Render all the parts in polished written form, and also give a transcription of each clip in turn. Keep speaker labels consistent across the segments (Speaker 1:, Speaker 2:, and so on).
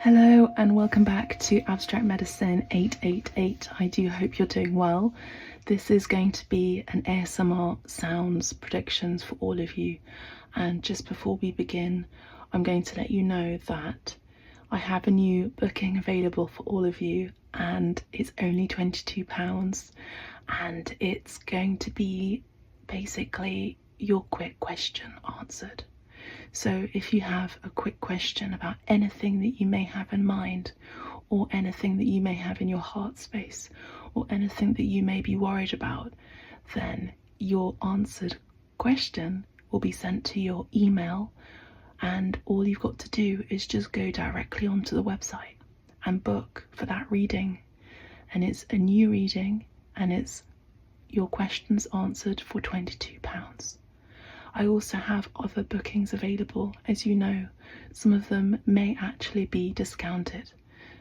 Speaker 1: Hello and welcome back to Abstract Medicine 888. I do hope you're doing well. This is going to be an ASMR sounds predictions for all of you. And just before we begin, I'm going to let you know that I have a new booking available for all of you, and it's only £22, and it's going to be basically your quick question answered. So if you have a quick question about anything that you may have in mind, or anything that you may have in your heart space, or anything that you may be worried about, then your answered question will be sent to your email, and all you've got to do is just go directly onto the website and book for that reading. And it's a new reading, and it's your questions answered for £22. I also have other bookings available. As you know, some of them may actually be discounted.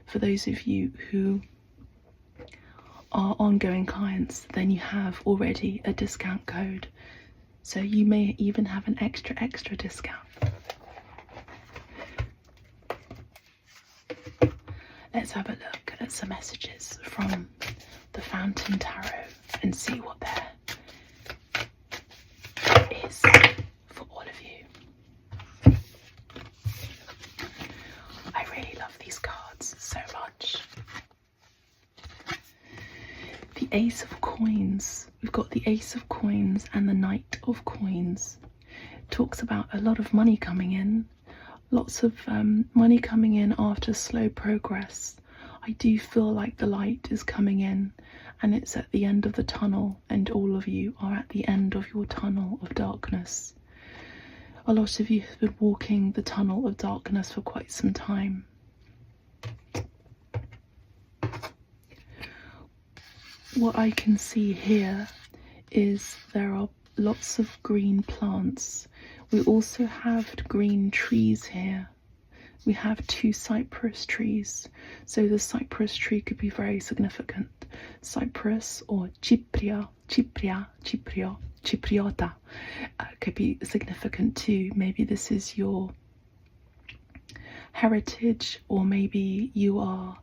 Speaker 1: For those of you who are ongoing clients, then you have already a discount code. So you may even have an extra discount. Let's have a look at some messages from the Fountain Tarot and see what there is for all of you. I really love these cards so much. The Ace of Coins. We've got the Ace of Coins and the Knight of Coins. It talks about a lot of money coming in. Lots of money coming in after slow progress. I do feel like the light is coming in, and it's at the end of the tunnel, and all of you are at the end of your tunnel of darkness. A lot of you have been walking the tunnel of darkness for quite some time. What I can see here is there are lots of green plants. We also have green trees here. We have 2 cypress trees, so the cypress tree could be very significant. Cypress or Cypriota could be significant too. Maybe this is your heritage, or maybe you are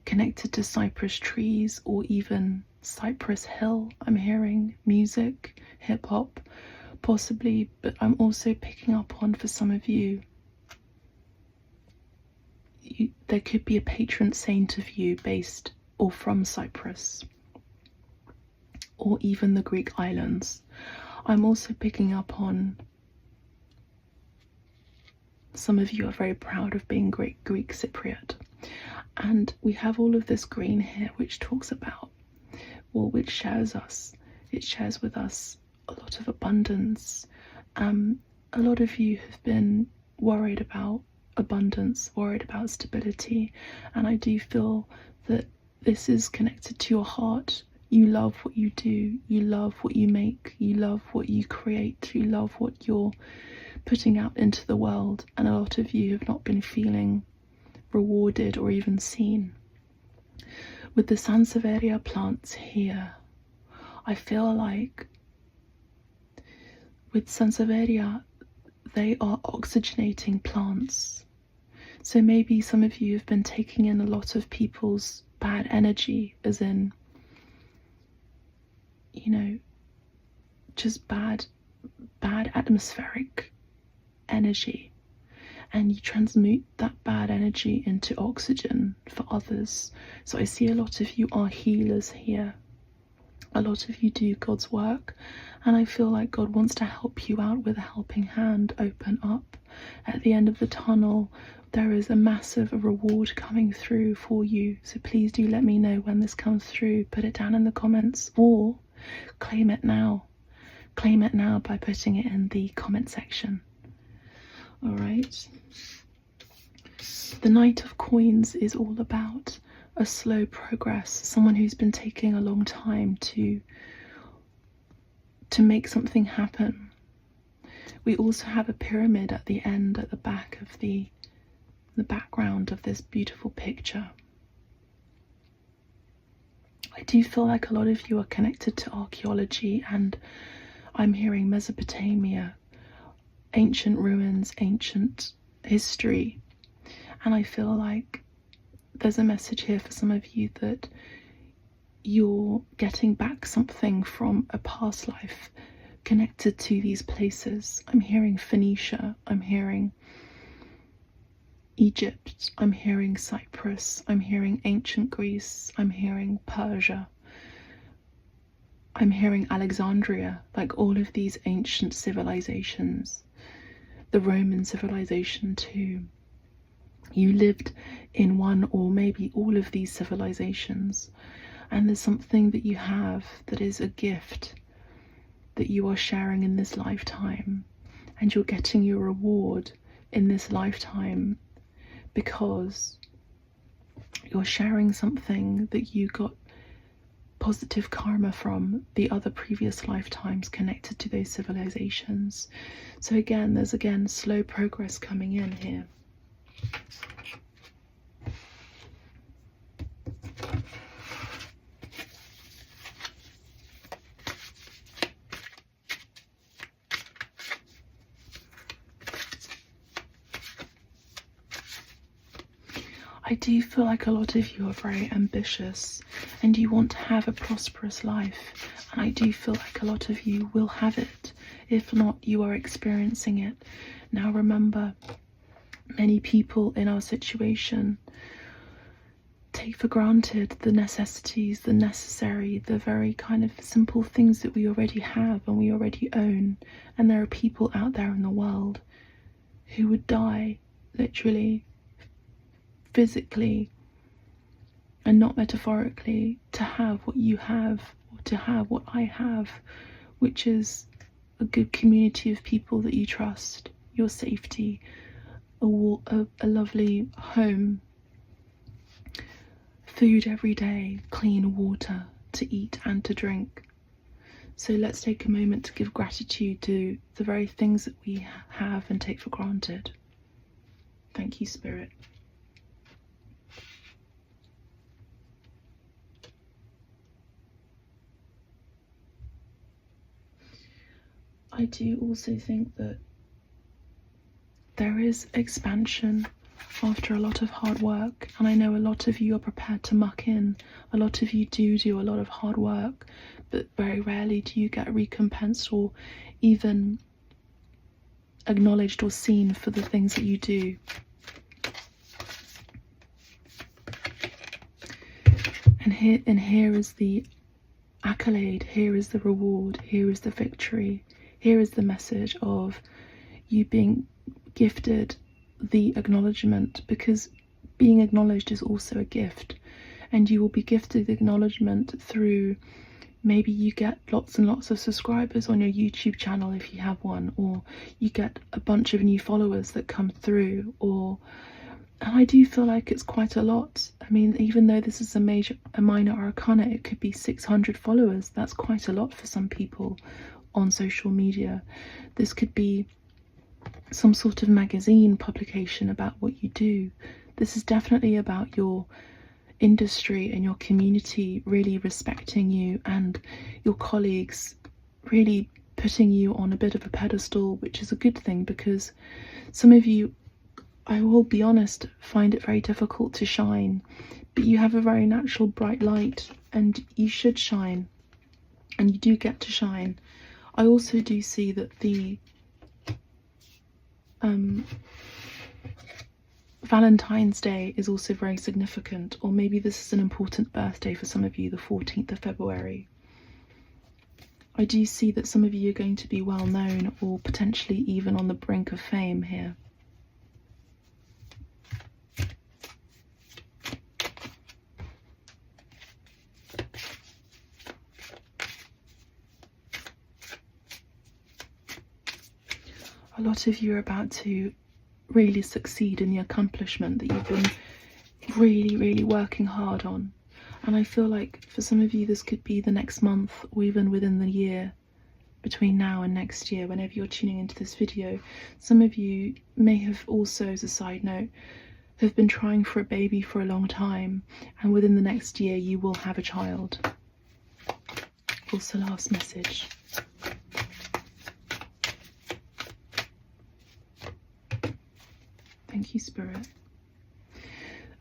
Speaker 1: connected to cypress trees, or even Cypress Hill. I'm hearing music, hip hop, possibly, but I'm also picking up on, for some of you, there could be a patron saint of you based or from Cyprus, or even the Greek islands. I'm also picking up on some of you are very proud of being Greek Cypriot. And we have all of this green here, which talks about, or which shares with us a lot of abundance. A lot of you have been worried about abundance, worried about stability, and I do feel that this is connected to your heart. You love what you do, you love what you make, you love what you create, you love what you're putting out into the world, and a lot of you have not been feeling rewarded or even seen. With the Sansevieria plants here, I feel like with Sansevieria, they are oxygenating plants. So maybe some of you have been taking in a lot of people's bad energy, as in, you know, just bad atmospheric energy, and you transmute that bad energy into oxygen for others. So I see a lot of you are healers here. A lot of you do God's work, and I feel like God wants to help you out with a helping hand. Open up. At the end of the tunnel, there is a massive reward coming through for you. So please do let me know when this comes through. Put it down in the comments, or claim it now. Claim it now by putting it in the comment section. All right. The Knight of Coins is all about a slow progress, someone who's been taking a long time to make something happen. We also have a pyramid at the end, at the back of the background of this beautiful picture. I do feel like a lot of you are connected to archaeology, and I'm hearing Mesopotamia, ancient ruins, ancient history. And I feel like there's a message here for some of you that you're getting back something from a past life connected to these places. I'm hearing Phoenicia, I'm hearing Egypt, I'm hearing Cyprus, I'm hearing ancient Greece, I'm hearing Persia, I'm hearing Alexandria, like all of these ancient civilizations, the Roman civilization too. You lived in one or maybe all of these civilizations, and there's something that you have that is a gift that you are sharing in this lifetime, and you're getting your reward in this lifetime because you're sharing something that you got positive karma from the other previous lifetimes connected to those civilizations. So again, there's slow progress coming in here. I do feel like a lot of you are very ambitious and you want to have a prosperous life, and I do feel like a lot of you will have it. If not, you are experiencing it. Now remember, many people in our situation take for granted the necessities, the necessary, the very kind of simple things that we already have and we already own. And there are people out there in the world who would die, literally, physically and not metaphorically, to have what you have, or to have what I have, which is a good community of people that you trust, your safety, a lovely home, food every day, clean water to eat and to drink. So let's take a moment to give gratitude to the very things that we have and take for granted. Thank you, Spirit. I do also think that there is expansion after a lot of hard work, and I know a lot of you are prepared to muck in. A lot of you do a lot of hard work, but very rarely do you get recompensed or even acknowledged or seen for the things that you do. And here is the accolade, here is the reward, here is the victory, here is the message of you being gifted the acknowledgement, because being acknowledged is also a gift, and you will be gifted acknowledgement through, maybe you get lots and lots of subscribers on your YouTube channel if you have one, or you get a bunch of new followers that come through, and I do feel like it's quite a lot. I mean, even though this is a minor arcana, it could be 600 followers. That's quite a lot for some people on social media. This could be some sort of magazine publication about what you do. This is definitely about your industry and your community really respecting you, and your colleagues really putting you on a bit of a pedestal, which is a good thing, because some of you, I will be honest, find it very difficult to shine, but you have a very natural bright light and you should shine, and you do get to shine. I also do see that the Valentine's Day is also very significant, or maybe this is an important birthday for some of you, the 14th of February. I do see that some of you are going to be well known, or potentially even on the brink of fame here. A lot of you are about to really succeed in the accomplishment that you've been really working hard on. And I feel like for some of you this could be the next month, or even within the year, between now and next year, whenever you're tuning into this video. Some of you may have also, as a side note, have been trying for a baby for a long time, and within the next year you will have a child. Also, last message. Thank you, Spirit.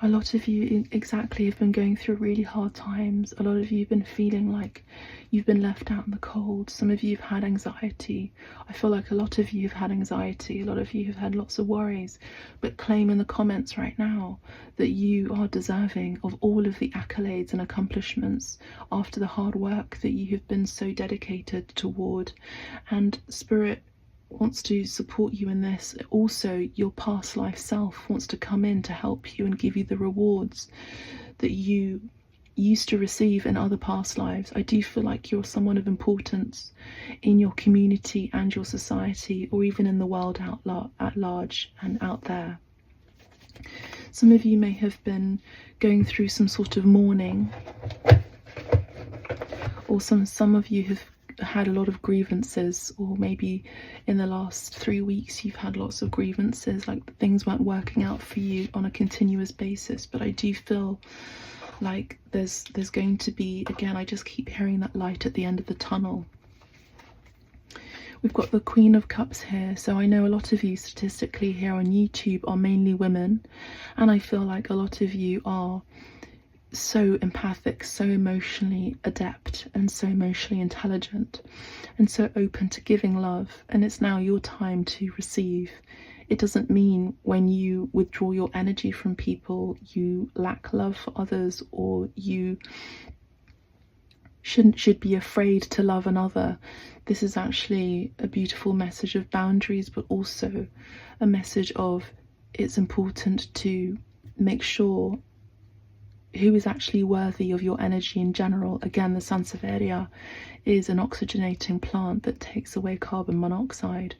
Speaker 1: A lot of you exactly have been going through really hard times. A lot of you have been feeling like you've been left out in the cold. Some of you have had anxiety. I feel like a lot of you have had anxiety. A lot of you have had lots of worries. But claim in the comments right now that you are deserving of all of the accolades and accomplishments after the hard work that you have been so dedicated toward. And Spirit wants to support you in this. Also, your past life self wants to come in to help you and give you the rewards that you used to receive in other past lives. I do feel like you're someone of importance in your community and your society, or even in the world at large and out there. Some of you may have been going through some sort of mourning, or some of you have had a lot of grievances, or maybe in the last 3 weeks you've had lots of grievances, like things weren't working out for you on a continuous basis. But I do feel like there's going to be, again, I just keep hearing that light at the end of the tunnel. We've got the Queen of Cups here, so I know a lot of you statistically here on YouTube are mainly women, and I feel like a lot of you are so empathic, so emotionally adept, and so emotionally intelligent, and so open to giving love. And it's now your time to receive. It doesn't mean when you withdraw your energy from people you lack love for others, or you should be afraid to love another. This is actually a beautiful message of boundaries, but also a message of it's important to make sure who is actually worthy of your energy in general. Again, the Sansevieria is an oxygenating plant that takes away carbon monoxide.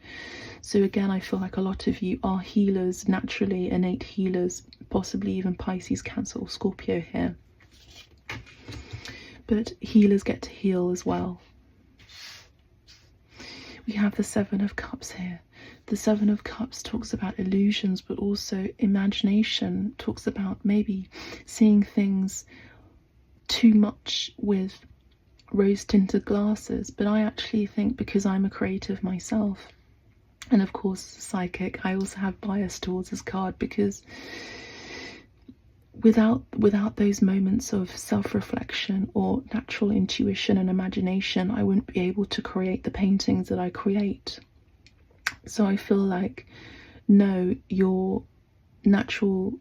Speaker 1: So again, I feel like a lot of you are healers, naturally innate healers, possibly even Pisces, Cancer or Scorpio here. But healers get to heal as well. We have the Seven of Cups here. The Seven of Cups talks about illusions, but also imagination, talks about maybe seeing things too much with rose-tinted glasses. But I actually think, because I'm a creative myself, and of course psychic, I also have bias towards this card, because without those moments of self-reflection or natural intuition and imagination, I wouldn't be able to create the paintings that I create. So I feel like, no, your natural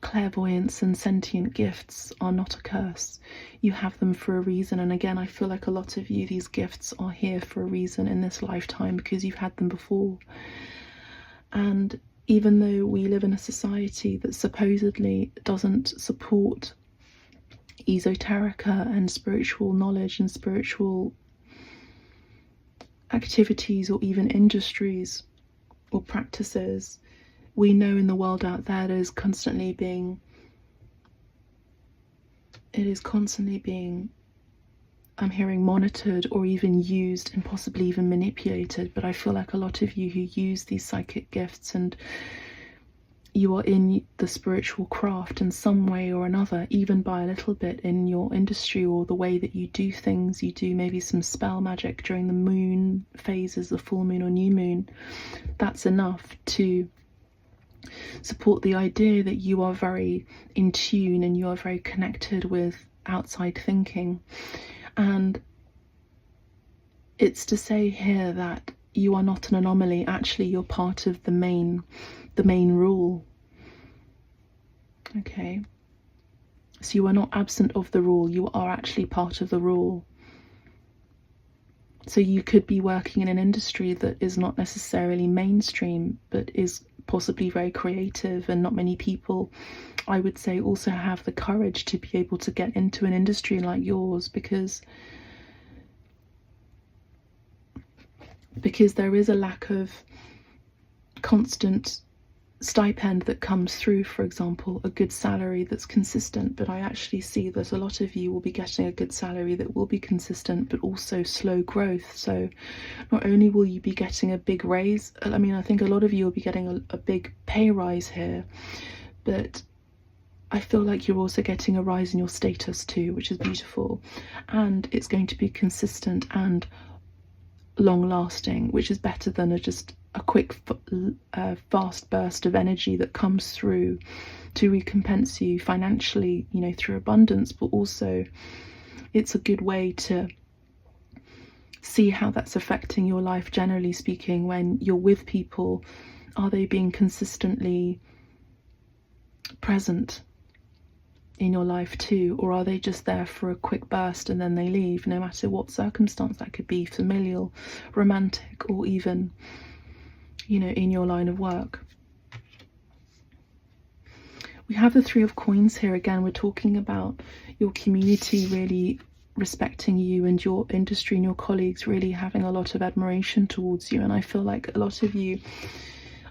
Speaker 1: clairvoyance and sentient gifts are not a curse. You have them for a reason. And again, I feel like a lot of you, these gifts are here for a reason in this lifetime, because you've had them before. And even though we live in a society that supposedly doesn't support esoterica and spiritual knowledge and spiritual activities, or even industries or practices, we know in the world out there it is constantly being I'm hearing monitored, or even used, and possibly even manipulated. But I feel like a lot of you who use these psychic gifts, and you are in the spiritual craft in some way or another, even by a little bit in your industry or the way that you do things. You do maybe some spell magic during the moon phases, the full moon or new moon. That's enough to support the idea that you are very in tune and you are very connected with outside thinking. And it's to say here that you are not an anomaly. Actually, you're part of the main rule. Okay, so you are not absent of the rule, you are actually part of the rule. So you could be working in an industry that is not necessarily mainstream, but is possibly very creative, and not many people, I would say, also have the courage to be able to get into an industry like yours, because there is a lack of constant stipend that comes through. For example, a good salary that's consistent. But I actually see that a lot of you will be getting a good salary that will be consistent, but also slow growth. So not only will you be getting a big raise, I mean, I think a lot of you will be getting a big pay rise here, but I feel like you're also getting a rise in your status too, which is beautiful. And it's going to be consistent and long lasting, which is better than just a quick fast burst of energy that comes through to recompense you financially, you know, through abundance, but also it's a good way to see how that's affecting your life generally speaking. When you're with people, are they being consistently present in your life too, or are they just there for a quick burst and then they leave, no matter what circumstance that could be, familial, romantic, or even, you know, in your line of work. We have the Three of Coins here again. We're talking about your community really respecting you, and your industry and your colleagues really having a lot of admiration towards you. And I feel like a lot of you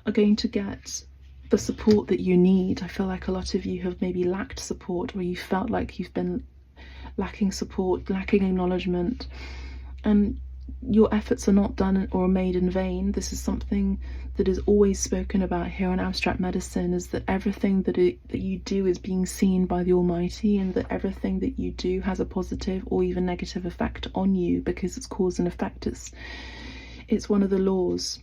Speaker 1: are going to get the support that you need. I feel like a lot of you have maybe lacked support, or you felt like you've been lacking support, lacking acknowledgement, and your efforts are not done or made in vain. This is something that is always spoken about here in abstract medicine, is that everything that you do is being seen by the Almighty, and that everything that you do has a positive or even negative effect on you, because it's cause and effect. It's one of the laws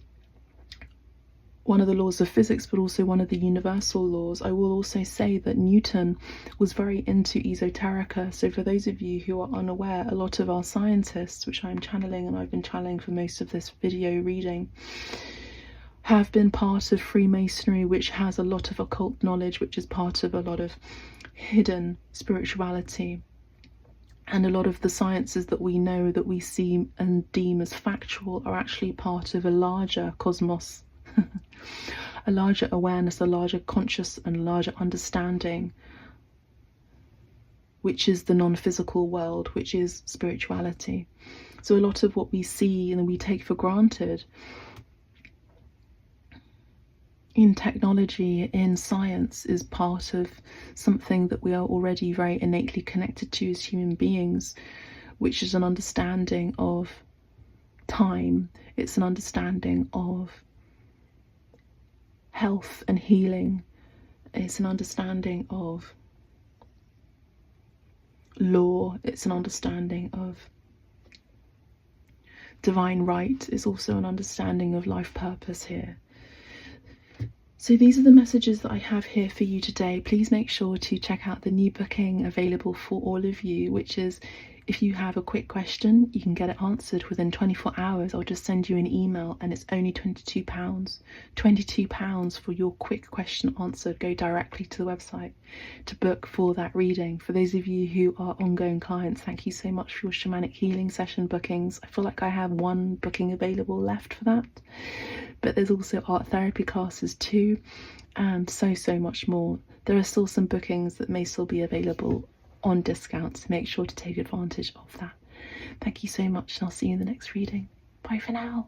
Speaker 1: of physics, but also one of the universal laws. I will also say that Newton was very into esoterica. So for those of you who are unaware, a lot of our scientists, which I'm channeling and I've been channeling for most of this video reading, have been part of Freemasonry, which has a lot of occult knowledge, which is part of a lot of hidden spirituality. And a lot of the sciences that we know, that we see and deem as factual, are actually part of a larger cosmos, a larger awareness, a larger conscious and larger understanding, which is the non-physical world, which is spirituality. So a lot of what we see and we take for granted in technology, in science, is part of something that we are already very innately connected to as human beings, which is an understanding of time. It's an understanding of health and healing. It's an understanding of law. It's an understanding of divine right. It's also an understanding of life purpose here. So these are the messages that I have here for you today. Please make sure to check out the new booking available for all of you, which is, if you have a quick question, you can get it answered within 24 hours. I'll just send you an email, and it's only £22. £22 for your quick question answered. Go directly to the website to book for that reading. For those of you who are ongoing clients, thank you so much for your Shamanic Healing session bookings. I feel like I have one booking available left for that. But there's also art therapy classes too, and so much more. There are still some bookings that may still be available on discounts, so make sure to take advantage of that. Thank you so much, and I'll see you in the next reading. Bye for now.